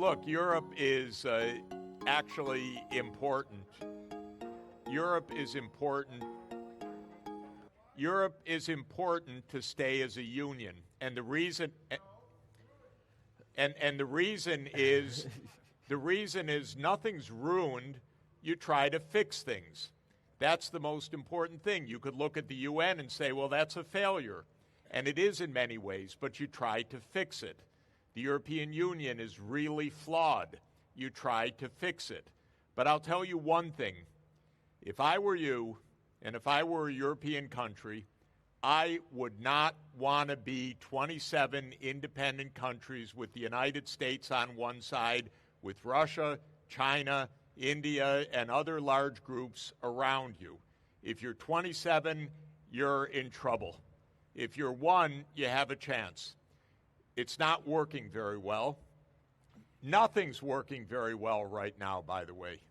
look, Europe is actually important. Europe is important. Europe is important to stay as a union, and the reason is nothing's ruined. You try to fix things. That's the most important thing. You could look at the UN and say, well, that's a failure. And it is in many ways, but you try to fix it. The European Union is really flawed. You try to fix it. But I'll tell you one thing. If I were you, and if I were a European country, I would not want to be 27 independent countries with the United States on one side, with Russia, China, India, and other large groups around you. If you're 27, you're in trouble. If you're one, you have a chance. It's not working very well. Nothing's working very well right now, by the way.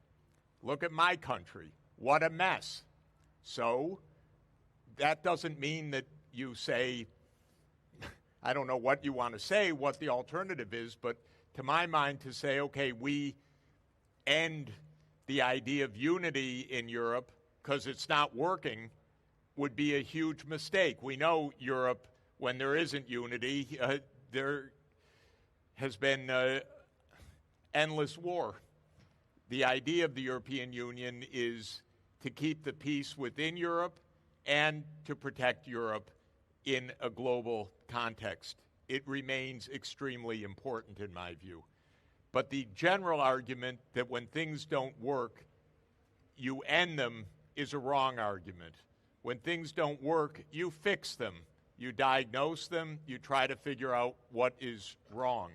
Look at my country. What a mess. So that doesn't mean that you say, I don't know what you want to say, what the alternative is, but to my mind to say, okay, we end the idea of unity in Europe because it's not working would be a huge mistake. We know Europe, when there isn't unity, there has been endless war. The idea of the European Union is to keep the peace within Europe and to protect Europe in a global context. It remains extremely important in my view. But the general argument that when things don't work, you end them is a wrong argument. When things don't work, you fix them. You diagnose them. You try to figure out what is wrong.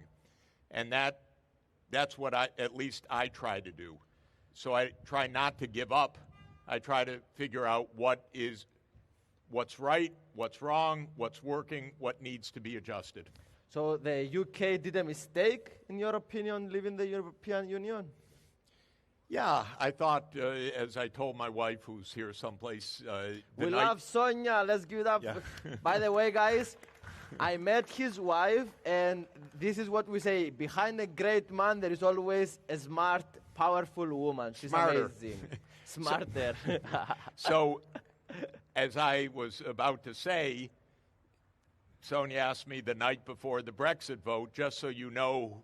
And that's what at least I try to do. So I try not to give up. I try to figure out what's right, what's wrong, what's working, what needs to be adjusted. So the UK did a mistake, in your opinion, leaving the European Union? Yeah, I thought, as I told my wife, who's here someplace, we love Sonia. Let's give it up. Yeah. By the way, guys, I met his wife, and this is what we say. Behind a great man, there is always a smart, powerful woman. She's Smarter. amazing. Smarter. So, as I was about to say, Sonia asked me the night before the Brexit vote, just so you know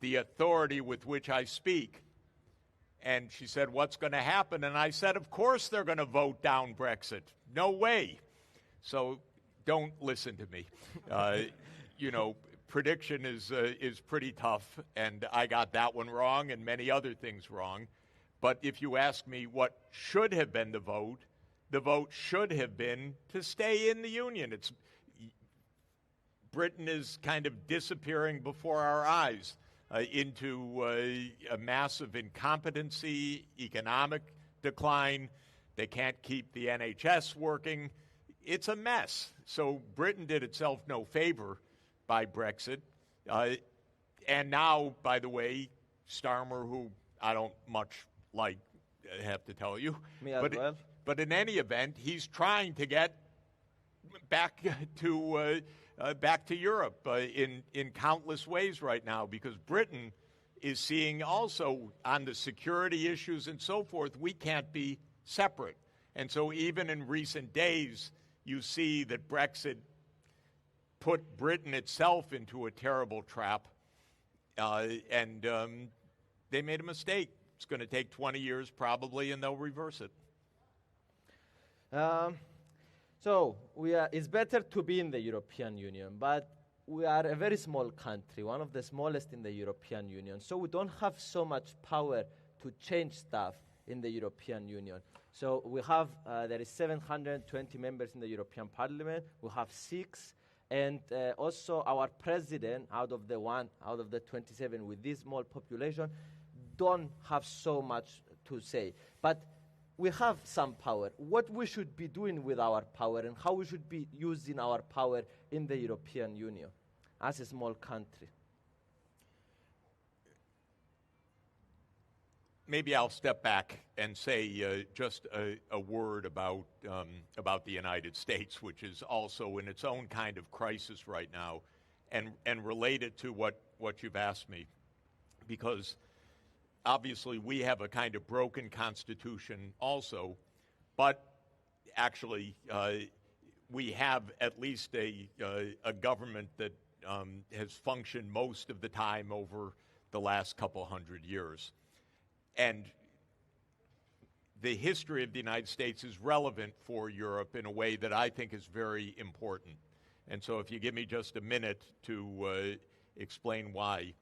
the authority with which I speak. And she said, what's going to happen? And I said, of course they're going to vote down Brexit. No way. So don't listen to me. Prediction is pretty tough, and I got that one wrong and many other things wrong. But if you ask me what should have been the vote should have been to stay in the Union. Britain is kind of disappearing before our eyes into a massive incompetency, economic decline. They can't keep the NHS working. It's a mess. So Britain did itself no favor by Brexit. And now, by the way, Starmer, who I don't much like, I have to tell you. Me as well. But in any event, he's trying to get back to Europe in countless ways right now, because Britain is seeing also on the security issues and so forth, we can't be separate. And so even in recent days, you see that Brexit put Britain itself into a terrible trap, and they made a mistake. It's going to take 20 years probably, and they'll reverse it. So it's better to be in the European Union, but we are a very small country, one of the smallest in the European Union. So we don't have so much power to change stuff in the European Union. So we have, there is 720 members in the European Parliament. We have 6. And also our president, out of the 27 with this small population, don't have so much to say. But we have some power. What we should be doing with our power and how we should be using our power in the European Union as a small country. Maybe I'll step back and say just a word about the United States, which is also in its own kind of crisis right now, and related to what you've asked me. because obviously we have a kind of broken constitution also, but actually we have at least a government that has functioned most of the time over the last couple hundred years. And the history of the United States is relevant for Europe in a way that I think is very important. And so if you give me just a minute to explain why.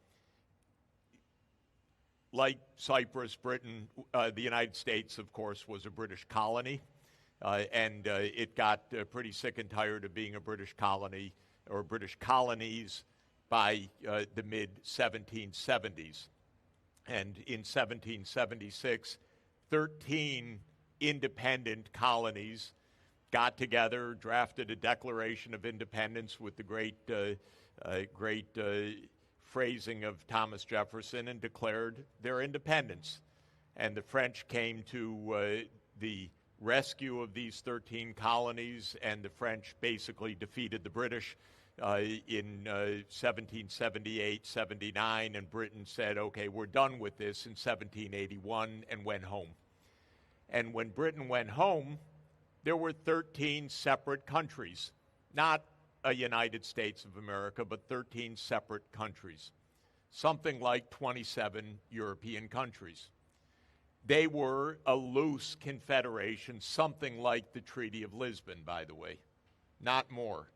Like Cyprus, Britain, the United States, of course, was a British colony, and it got pretty sick and tired of being a British colony or British colonies by the mid-1770s. And in 1776, 13 independent colonies got together, drafted a Declaration of Independence with the great phrasing of Thomas Jefferson, and declared their independence. And the French came to the rescue of these 13 colonies, and the French basically defeated the British in 1778-79, and Britain said, okay, we're done with this in 1781, and went home. And when Britain went home, there were 13 separate countries, not a United States of America, but 13 separate countries, something like 27 European countries. They were a loose confederation, something like the Treaty of Lisbon, by the way, not more.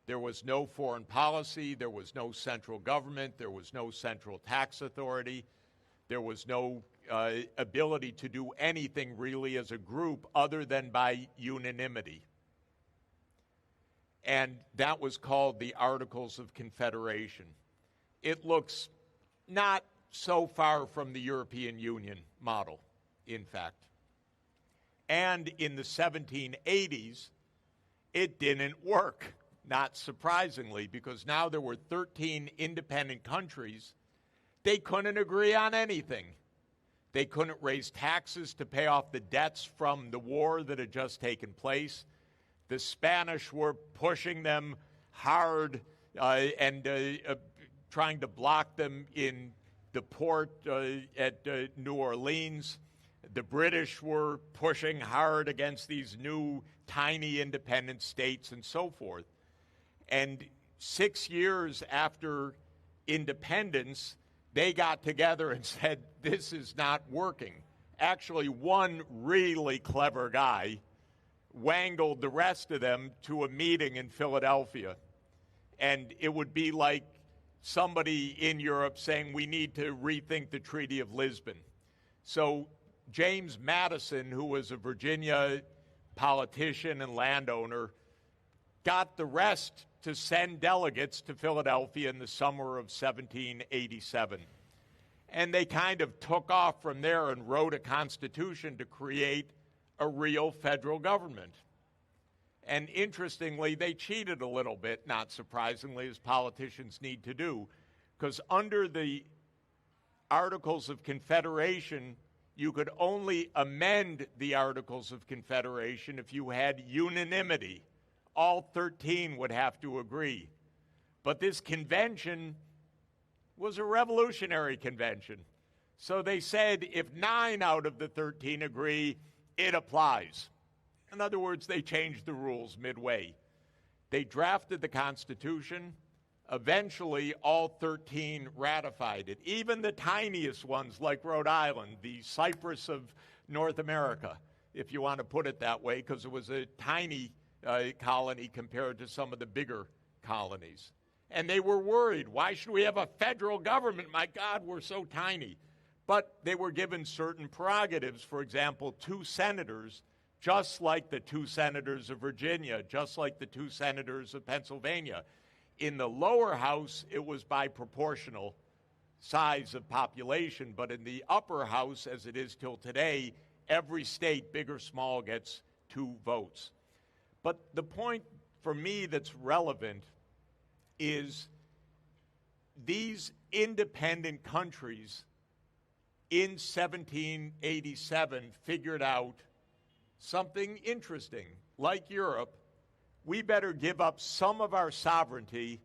There was no foreign policy, there was no central government, there was no central tax authority, there was no ability to do anything really as a group other than by unanimity. And that was called the Articles of Confederation. It looks not so far from the European Union model, in fact. And in the 1780s, it didn't work, not surprisingly, because now there were 13 independent countries. They couldn't agree on anything. They couldn't raise taxes to pay off the debts from the war that had just taken place. The Spanish were pushing them hard and trying to block them in the port at New Orleans. The British were pushing hard against these new tiny independent states and so forth. And 6 years after independence, they got together and said, this is not working. Actually, one really clever guy wangled the rest of them to a meeting in Philadelphia. And it would be like somebody in Europe saying, we need to rethink the Treaty of Lisbon. So James Madison, who was a Virginia politician and landowner, got the rest to send delegates to Philadelphia in the summer of 1787. And they kind of took off from there and wrote a constitution to create a real federal government. And interestingly, they cheated a little bit, not surprisingly, as politicians need to do, because under the Articles of Confederation, you could only amend the Articles of Confederation if you had unanimity. All 13 would have to agree. But this convention was a revolutionary convention. So they said if 9 out of the 13 agree, it applies. In other words, they changed the rules midway. They drafted the Constitution. Eventually, all 13 ratified it, even the tiniest ones like Rhode Island, the Cyprus of North America, if you want to put it that way, because it was a tiny colony compared to some of the bigger colonies. And they were worried, why should we have a federal government? My God, we're so tiny. But they were given certain prerogatives. For example, 2 senators, just like the 2 senators of Virginia, just like the 2 senators of Pennsylvania. In the lower house, it was by proportional size of population, but in the upper house, as it is till today, every state, big or small, gets 2 votes. But the point for me that's relevant is these independent countries in 1787 figured out something interesting. Like Europe, we better give up some of our sovereignty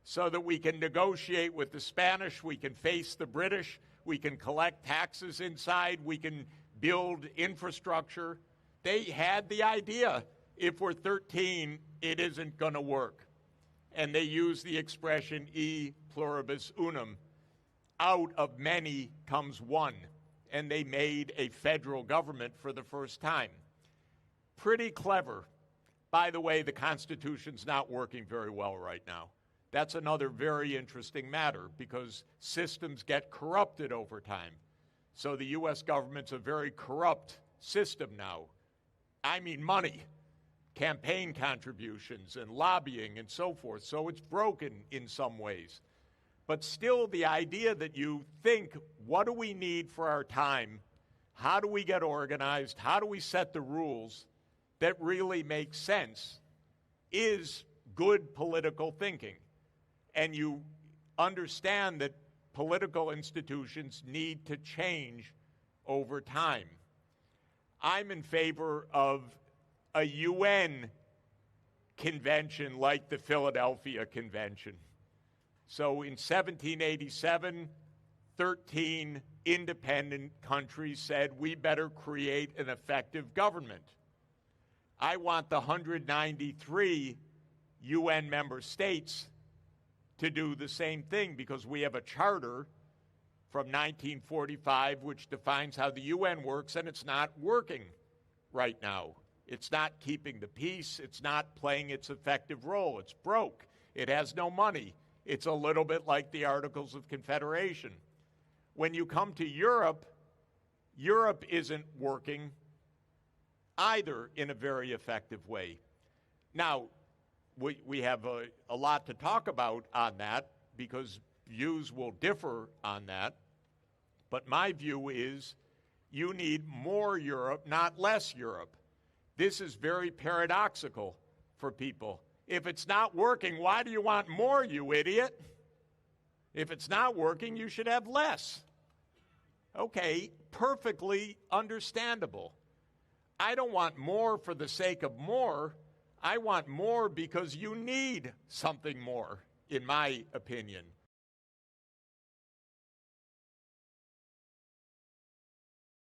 so that we can negotiate with the Spanish, we can face the British, we can collect taxes inside, we can build infrastructure. They had the idea, if we're 13, it isn't going to work. And they use the expression e pluribus unum. Out of many comes one. And they made a federal government for the first time. Pretty clever. By the way, the Constitution's not working very well right now. That's another very interesting matter because systems get corrupted over time. So the U.S. government's a very corrupt system now. I mean money, campaign contributions and lobbying and so forth. So it's broken in some ways. But still the idea that you think, what do we need for our time? How do we get organized? How do we set the rules that really make sense is good political thinking. And you understand that political institutions need to change over time. I'm in favor of a UN convention like the Philadelphia Convention. So in 1787, 13 independent countries said we better create an effective government. I want the 193 UN member states to do the same thing because we have a charter from 1945 which defines how the UN works, and it's not working right now. It's not keeping the peace. It's not playing its effective role. It's broke. It has no money. It's a little bit like the Articles of Confederation. When you come to Europe, Europe isn't working either in a very effective way. Now, we have a lot to talk about on that because views will differ on that. But my view is you need more Europe, not less Europe. This is very paradoxical for people. If it's not working, why do you want more, you idiot? If it's not working, you should have less. Okay, perfectly understandable. I don't want more for the sake of more. I want more because you need something more, in my opinion.